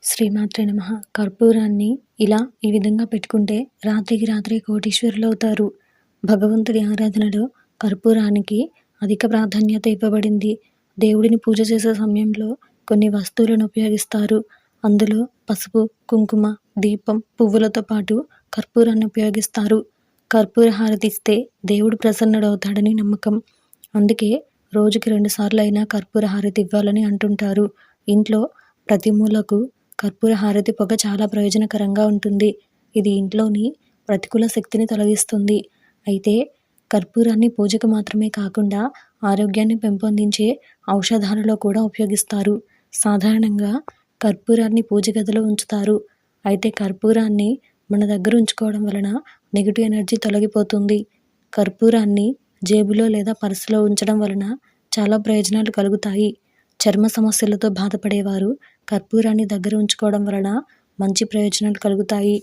శ్రీమాత్రే నమః. కర్పూరాన్ని ఈ విధంగా పెట్టుకుంటే రాత్రికి రాత్రే కోటీశ్వరులవుతారు. భగవంతుడి ఆరాధనలో కర్పూరానికి అధిక ప్రాధాన్యత ఇవ్వబడింది. దేవుడిని పూజ చేసే సమయంలో కొన్ని వస్తువులను ఉపయోగిస్తారు. అందులో పసుపు, కుంకుమ, దీపం, పువ్వులతో పాటు కర్పూరాన్ని ఉపయోగిస్తారు. కర్పూర హారతి ఇస్తే దేవుడు ప్రసన్నుడవుతాడని నమ్మకం. అందుకే రోజుకి 2 సార్లు అయినా కర్పూర హారతి ఇవ్వాలని అంటుంటారు. ఇంట్లో ప్రతి మూలకు కర్పూర హారతి పొగ చాలా ప్రయోజనకరంగా ఉంటుంది. ఇది ఇంట్లోని ప్రతికూల శక్తిని తొలగిస్తుంది. అయితే కర్పూరాన్ని పూజకు మాత్రమే కాకుండా ఆరోగ్యాన్ని పెంపొందించే ఔషధాలలో కూడా ఉపయోగిస్తారు. సాధారణంగా కర్పూరాన్ని పూజ గదిలో ఉంచుతారు. అయితే కర్పూరాన్ని మన దగ్గర ఉంచుకోవడం వలన నెగిటివ్ ఎనర్జీ తొలగిపోతుంది. కర్పూరాన్ని జేబులో లేదా పర్సులో ఉంచడం వలన చాలా ప్రయోజనాలు కలుగుతాయి. చర్మ సమస్యలతో బాధపడేవారు కర్పూరాన్ని దగ్గర ఉంచుకోవడం వలన మంచి ప్రయోజనాలు కలుగుతాయి.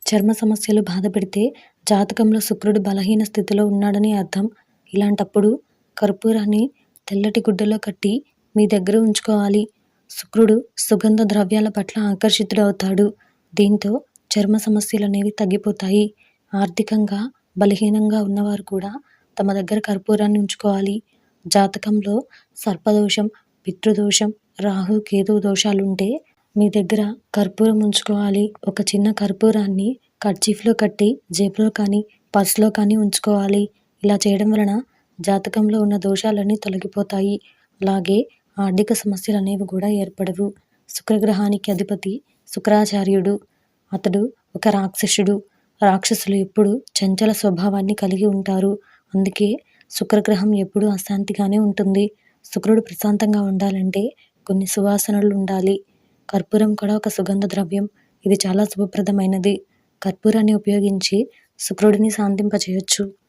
చర్మ సమస్యలు బాధపెడితే జాతకంలో శుక్రుడు బలహీన స్థితిలో ఉన్నాడని అర్థం. ఇలాంటప్పుడు కర్పూరాన్ని తెల్లటి గుడ్డలో కట్టి మీ దగ్గర ఉంచుకోవాలి. శుక్రుడు సుగంధ ద్రవ్యాల పట్ల ఆకర్షితుడవుతాడు. దీంతో చర్మ సమస్యలు అనేవి తగ్గిపోతాయి. ఆర్థికంగా బలహీనంగా ఉన్నవారు కూడా తమ దగ్గర కర్పూరాన్ని ఉంచుకోవాలి. జాతకంలో సర్పదోషం, పితృదోషం, రాహు కేతు దోషాలుంటే మీ దగ్గర కర్పూరం ఉంచుకోవాలి. ఒక చిన్న కర్పూరాన్ని కర్చీఫ్లో కట్టి జేబులో కానీ పర్సులో కానీ ఉంచుకోవాలి. ఇలా చేయడం వలన జాతకంలో ఉన్న దోషాలన్నీ తొలగిపోతాయి. అలాగే ఆర్థిక సమస్యలు అనేవి కూడా ఏర్పడవు. శుక్రగ్రహానికి అధిపతి శుక్రాచార్యుడు. అతడు ఒక రాక్షసుడు. రాక్షసులు ఎప్పుడు చంచల స్వభావాన్ని కలిగి ఉంటారు. అందుకే శుక్రగ్రహం ఎప్పుడూ అశాంతిగానే ఉంటుంది. శుక్రుడు ప్రశాంతంగా ఉండాలంటే కొన్ని సువాసనలు ఉండాలి. కర్పూరం కూడా ఒక సుగంధ ద్రవ్యం. ఇది చాలా శుభప్రదమైనది. కర్పూరాన్ని ఉపయోగించి శుక్రుడిని శాంతింపచేయొచ్చు.